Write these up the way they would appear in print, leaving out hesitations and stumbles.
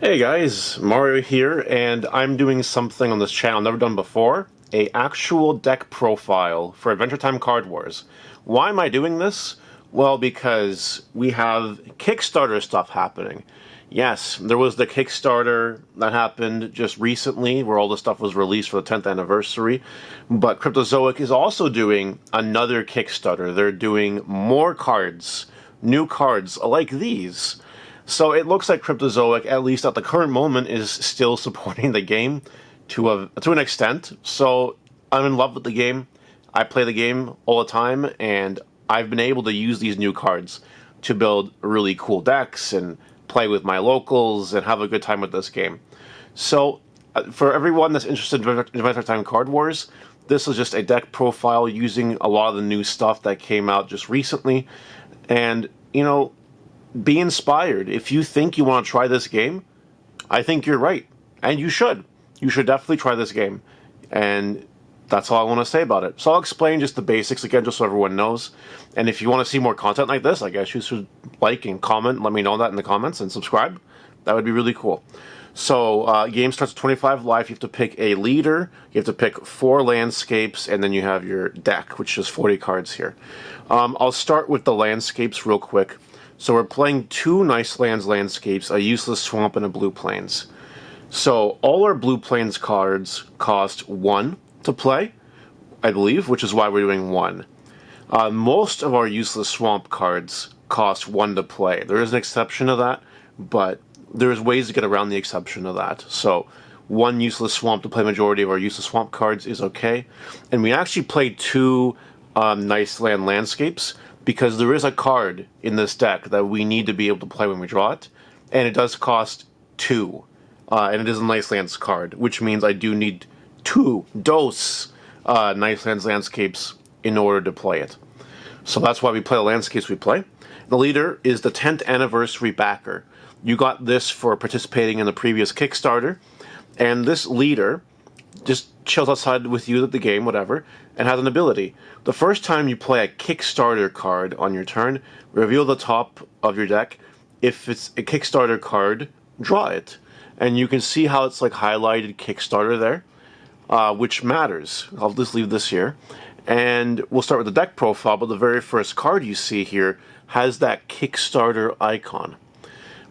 Hey guys, Mario here, and I'm doing something on this channel never done before, a actual deck profile for Adventure Time Card Wars. Why am I doing this? Well, because we have Kickstarter stuff happening. Yes, there was the Kickstarter that happened just recently, where all the stuff was released for the 10th anniversary, but Crpytozoic is also doing another Kickstarter. They're doing more cards, new cards like these. So it looks like Crpytozoic, at least at the current moment, is still supporting the game to an extent. So I'm in love with the game. I play the game all the time, and I've been able to use these new cards to build really cool decks and play with my locals and have a good time with this game. So for everyone that's interested in Adventure Time Card Wars, this is just a deck profile using a lot of the new stuff that came out just recently. And, you know, be inspired. If you think you want to try this game, I think you're right. And you should. You should definitely try this game. And that's all I want to say about it. So I'll explain just the basics again, just so everyone knows. And if you want to see more content like this, I guess you should like and comment. Let me know that in the comments and subscribe. That would be really cool. So game starts at 25 life. You have to pick a leader. You have to pick 4 landscapes, and then you have your deck, which is 40 cards here. I'll start with the landscapes real quick. So we're playing 2 nice landscapes, a useless swamp, and a blue plains. So all our blue plains cards cost 1 to play, I believe, which is why we're doing 1. Most of our useless swamp cards cost 1 to play. There is an exception to that, but there's ways to get around the exception of that. So 1 useless swamp to play majority of our useless swamp cards is okay. And we actually played 2 nice landscapes, because there is a card in this deck that we need to be able to play when we draw it, and it does cost 2. And it is a Nice Lands card, which means I do need 2 Nice Lands landscapes in order to play it. So that's why we play the landscapes we play. The leader is the 10th anniversary backer. You got this for participating in the previous Kickstarter, and this leader just chills outside with you at the game, whatever, and has an ability. The first time you play a Kickstarter card on your turn, reveal the top of your deck. If it's a Kickstarter card, draw it. And you can see how it's like highlighted Kickstarter there, which matters. I'll just leave this here. And we'll start with the deck profile, but the very first card you see here has that Kickstarter icon.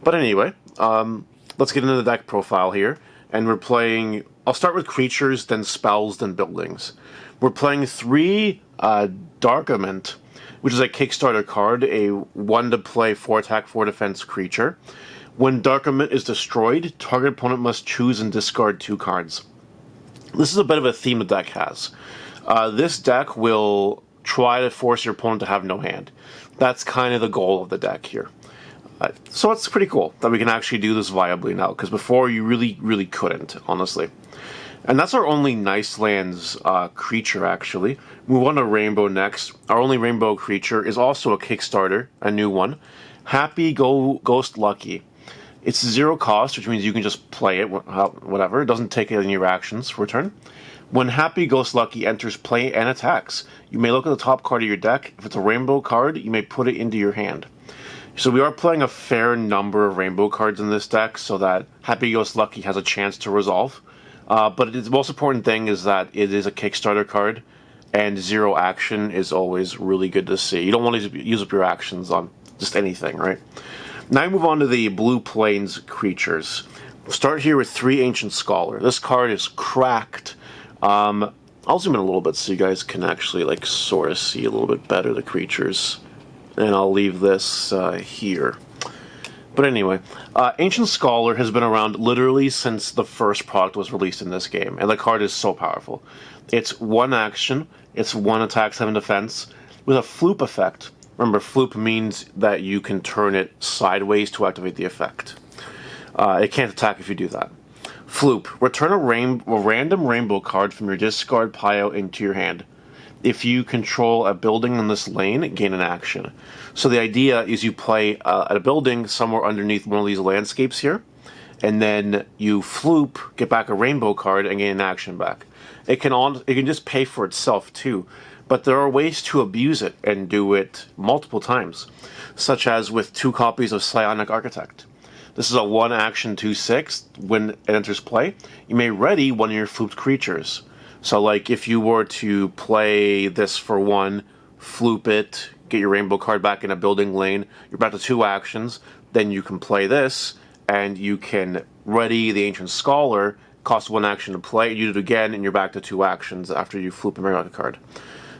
But anyway, let's get into the deck profile here. And we're playing, I'll start with creatures, then spells, then buildings. We're playing 3 Darkament, which is a Kickstarter card, a 1 to play 4 attack 4 defense creature. When Darkament is destroyed, target opponent must choose and discard 2 cards. This is a bit of a theme the deck has. This deck will try to force your opponent to have no hand. That's kind of the goal of the deck here. So it's pretty cool that we can actually do this viably now, because before you really couldn't, honestly. And that's our only Nice Lands creature, actually. Move on to Rainbow next. Our only Rainbow creature is also a Kickstarter, a new one. Happy Ghost Lucky. It's 0 cost, which means you can just play it, whatever. It doesn't take any of your actions for a turn. When Happy Ghost Lucky enters play and attacks, you may look at the top card of your deck. If it's a Rainbow card, you may put it into your hand. So we are playing a fair number of Rainbow cards in this deck, so that Happy Ghost Lucky has a chance to resolve. But the most important thing is that it is a Kickstarter card, and 0 action is always really good to see. You don't want to use up your actions on just anything, right? Now I move on to the Blue Plains creatures. We'll start here with 3 Ancient Scholar. This card is cracked. I'll zoom in a little bit so you guys can actually like sort of see a little bit better the creatures. And I'll leave this here. But anyway, Ancient Scholar has been around literally since the first product was released in this game, and the card is so powerful. It's 1 action, it's 1 attack, 7 defense, with a Floop effect. Remember, Floop means that you can turn it sideways to activate the effect. It can't attack if you do that. Floop, return a random rainbow card from your discard pile into your hand. If you control a building in this lane, gain an action. So the idea is you play a building somewhere underneath one of these landscapes here, and then you floop, get back a rainbow card, and gain an action back. It can just pay for itself too, but there are ways to abuse it and do it multiple times, such as with 2 copies of Psionic Architect. This is a 1-action 2/6. When it enters play, you may ready one of your flooped creatures. So like if you were to play this for 1, floop it, get your rainbow card back in a building lane, you're back to 2 actions, then you can play this, and you can ready the Ancient Scholar, cost 1 action to play, you do it again, and you're back to 2 actions after you floop and bring out a card.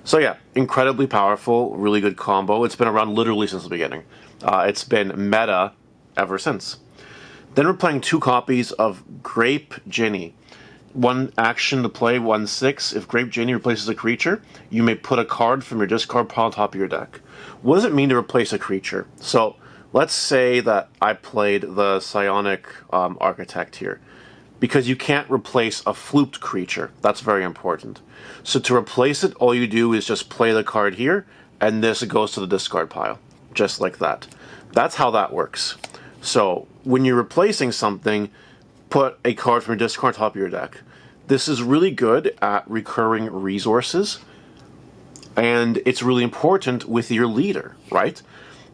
So yeah, incredibly powerful, really good combo. It's been around literally since the beginning. It's been meta ever since. Then we're playing 2 copies of Grape Ginny. 1 action to play, 1/6. If Grape Ginny replaces a creature, you may put a card from your discard pile on top of your deck. What does it mean to replace a creature? So let's say that I played the Psionic Architect here. Because you can't replace a flooped creature. That's very important. So to replace it, all you do is just play the card here, and this goes to the discard pile. Just like that. That's how that works. So when you're replacing something, put a card from your discard on top of your deck. This is really good at recurring resources, and it's really important with your leader, right?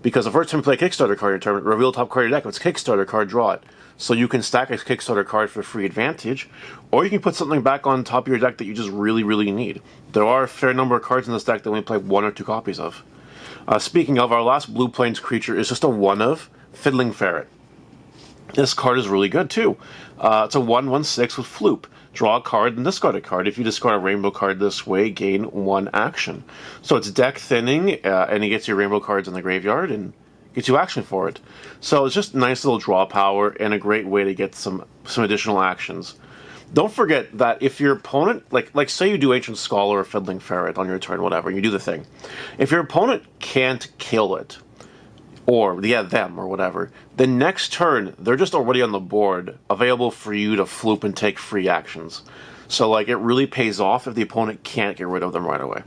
Because the first time you play a Kickstarter card in your tournament, reveal the top card of your deck. If it's a Kickstarter card, draw it. So you can stack a Kickstarter card for free advantage, or you can put something back on top of your deck that you just really, really need. There are a fair number of cards in this deck that we play 1 or 2 copies of. Speaking of, our last Blue Plains creature is just a 1/of Fiddling Ferret. This card is really good too. It's a 1/6 with Floop. Draw a card and discard a card. If you discard a rainbow card this way, gain 1 action. So it's deck thinning, and it gets your rainbow cards in the graveyard and gets you action for it. So it's just nice little draw power and a great way to get some additional actions. Don't forget that if your opponent, like say you do Ancient Scholar or Fiddling Ferret on your turn, whatever, and you do the thing. If your opponent can't kill it, or them or whatever, then next turn they're just already on the board, available for you to floop and take free actions. So like it really pays off if the opponent can't get rid of them right away,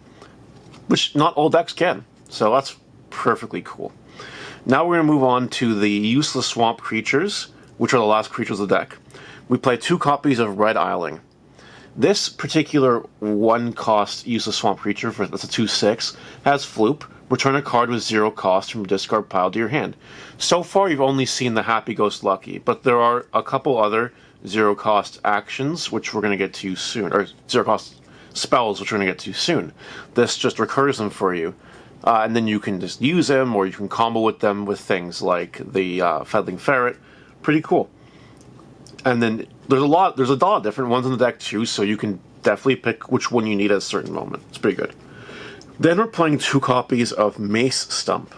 which not all decks can. So that's perfectly cool. Now we're going to move on to the useless swamp creatures, which are the last creatures of the deck. We play 2 copies of Red Isling. This particular 1-cost useless swamp creature, that's a 2/6, has Floop. Return a card with 0 cost from your discard pile to your hand. So far you've only seen the Happy Ghost Lucky, but there are a couple other 0-cost actions, which we're going to get to soon, or 0-cost spells, which we're going to get to soon. This just recurs them for you. And then you can just use them, or you can combo with them with things like the Fiddling Ferret. Pretty cool. And then there's a lot of different ones in the deck too, so you can definitely pick which one you need at a certain moment. It's pretty good. Then we're playing 2 copies of Mace Stump.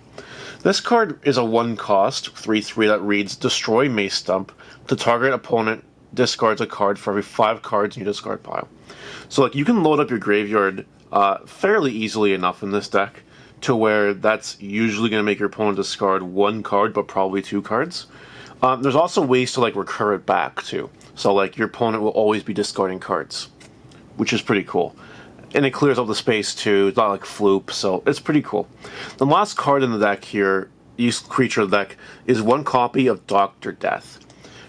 This card is a 1-cost 3/3 that reads Destroy Mace Stump. The target opponent discards a card for every 5 cards in your discard pile. So like you can load up your graveyard fairly easily enough in this deck to where that's usually going to make your opponent discard 1 card, but probably 2 cards. There's also ways to like recur it back too. So like your opponent will always be discarding cards, which is pretty cool. And it clears up the space too. It's not like Floop, so it's pretty cool. The last card in the deck here, creature of the deck, is 1 copy of Dr. Death.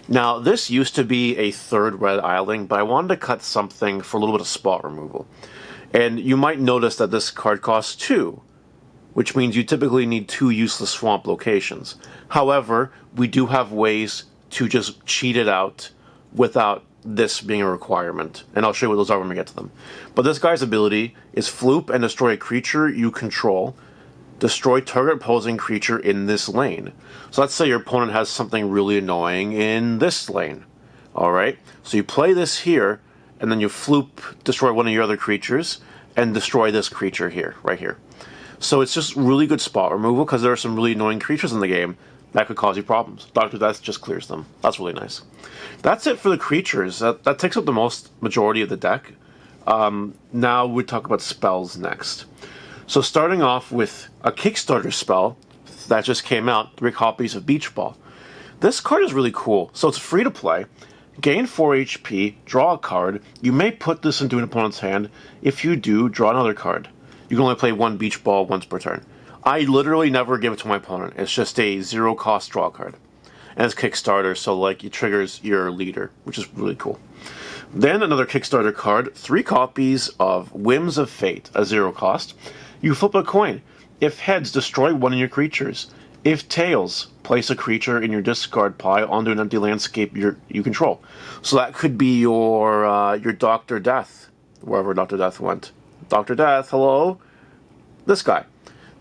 Now this used to be a 3rd Red Isling, but I wanted to cut something for a little bit of spot removal. And you might notice that this card costs 2. Which means you typically need 2 useless swamp locations. However, we do have ways to just cheat it out without this being a requirement, and I'll show you what those are when we get to them. But this guy's ability is Floop and destroy a creature you control. Destroy target opposing creature in this lane. So let's say your opponent has something really annoying in this lane. Alright, so you play this here, and then you Floop, destroy one of your other creatures, and destroy this creature here, right here. So it's just really good spot removal because there are some really annoying creatures in the game that could cause you problems. Dr. Death just clears them. That's really nice. That's it for the creatures. That takes up the majority of the deck. Now we talk about spells next. So starting off with a Kickstarter spell that just came out, 3 copies of Beach Ball. This card is really cool. So it's free to play. Gain 4 HP, draw a card. You may put this into an opponent's hand. If you do, draw another card. You can only play 1 Beach Ball once per turn. I literally never give it to my opponent. It's just a 0-cost draw card. And it's Kickstarter, so like it triggers your leader, which is really cool. Then another Kickstarter card, 3 copies of Whims of Fate, a 0-cost. You flip a coin. If heads, destroy one of your creatures. If tails, place a creature in your discard pile onto an empty landscape you control. So that could be your Dr. Death, wherever Dr. Death went. Dr. Death, hello? This guy.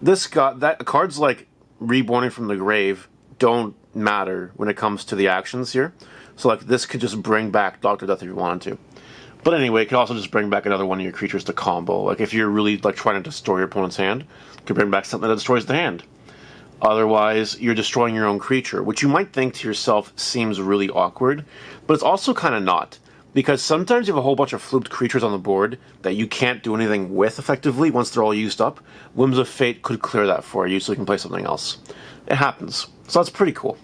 That cards like Reborning from the Grave don't matter when it comes to the actions here. So like this could just bring back Dr. Death if you wanted to. But anyway, it could also just bring back another one of your creatures to combo. Like if you're really like trying to destroy your opponent's hand, you could bring back something that destroys the hand. Otherwise, you're destroying your own creature, which you might think to yourself seems really awkward, but it's also kind of not. Because sometimes you have a whole bunch of fluked creatures on the board that you can't do anything with effectively once they're all used up. Whims of Fate could clear that for you so you can play something else. It happens. So that's pretty cool.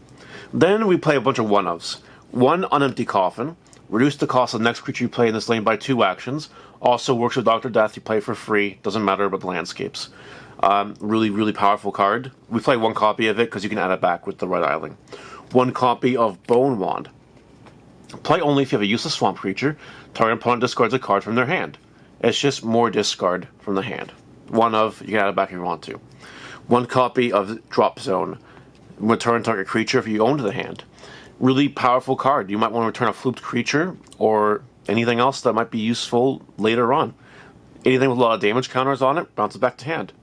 Then we play a bunch of one-ofs. One on Empty Coffin. Reduce the cost of the next creature you play in this lane by 2 actions. Also works with Dr. Death. You play for free. Doesn't matter about the landscapes. Really, really powerful card. We play 1 copy of it because you can add it back with the Red Isling. 1 copy of Bone Wand. Play only if you have a useless swamp creature. Target opponent discards a card from their hand. It's just more discard from the hand. You can add it back if you want to. 1 copy of Drop Zone. Return target creature if you own to the hand. Really powerful card. You might want to return a fluked creature or anything else that might be useful later on. Anything with a lot of damage counters on it, bounce it back to hand.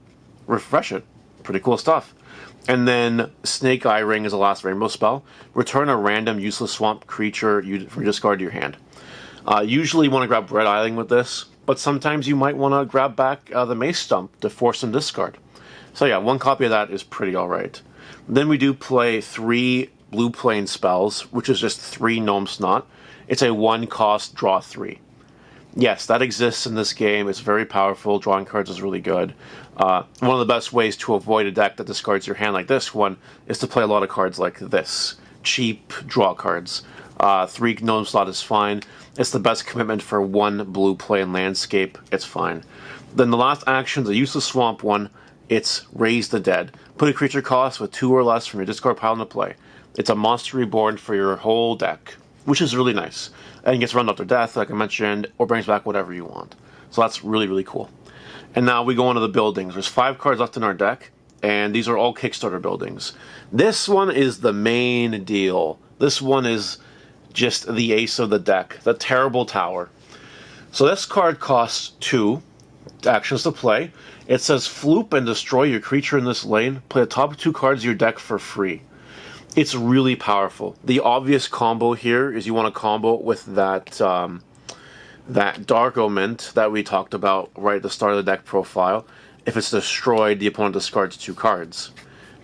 Refresh it. Pretty cool stuff. And then Snake Eye Ring is the last rainbow spell. Return a random useless swamp creature from your discard to your hand. Usually you want to grab Red Isling with this, but sometimes you might want to grab back the Mace Stump to force some discard. So yeah, 1 copy of that is pretty alright. Then we do play 3 Blue Plane spells, which is just 3 Gnome Snot. It's a 1 cost, draw 3. Yes, that exists in this game. It's very powerful. Drawing cards is really good. One of the best ways to avoid a deck that discards your hand like this one is to play a lot of cards like this. Cheap draw cards. 3 Gnome Slot is fine. It's the best commitment for 1 blue plane landscape. It's fine. Then the last action is a useless swamp one. It's Raise the Dead. Put a creature cost with 2 or less from your discard pile into play. It's a monster reborn for your whole deck, which is really nice. And gets run Dr. Death, like I mentioned, or brings back whatever you want. So that's really, really cool. And now we go into the buildings. There's 5 cards left in our deck, and these are all Kickstarter buildings. This one is the main deal. This one is just the ace of the deck, the Terrible Tower. So this card costs 2 actions to play. It says floop and destroy your creature in this lane. Play the top 2 cards of your deck for free. It's really powerful. The obvious combo here is you want to combo it with that Dark Oment that we talked about right at the start of the deck profile. If it's destroyed, the opponent discards 2 cards.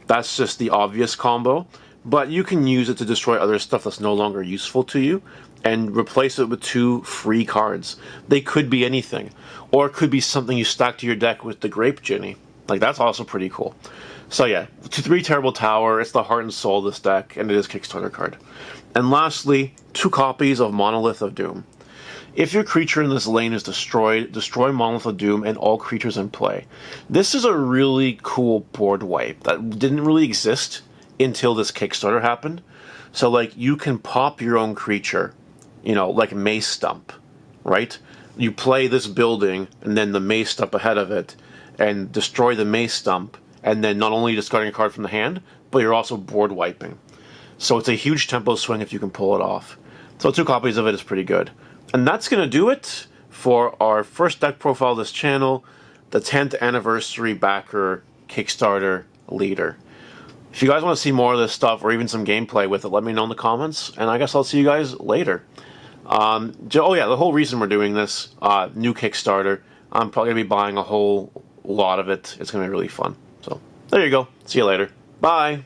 That's just the obvious combo, but you can use it to destroy other stuff that's no longer useful to you and replace it with 2 free cards. They could be anything, or it could be something you stack to your deck with the Grape Ginny. Like, that's also pretty cool. So yeah, 3 Terrible Tower, it's the heart and soul of this deck, and it is Kickstarter card. And lastly, 2 copies of Monolith of Doom. If your creature in this lane is destroyed, destroy Monolith of Doom and all creatures in play. This is a really cool board wipe that didn't really exist until this Kickstarter happened. So like, you can pop your own creature, you know, like Mace Stump, right? You play this building, and then the Mace Stump ahead of it, and destroy the Mace Stump, and then not only discarding a card from the hand, but you're also board wiping. So it's a huge tempo swing if you can pull it off. So 2 copies of it is pretty good. And that's going to do it for our first deck profile of this channel, the 10th anniversary backer Kickstarter leader. If you guys want to see more of this stuff or even some gameplay with it, let me know in the comments, and I guess I'll see you guys later. Oh yeah, the whole reason we're doing this, new Kickstarter, I'm probably going to be buying a whole lot of it. It's going to be really fun. So there you go. See you later. Bye.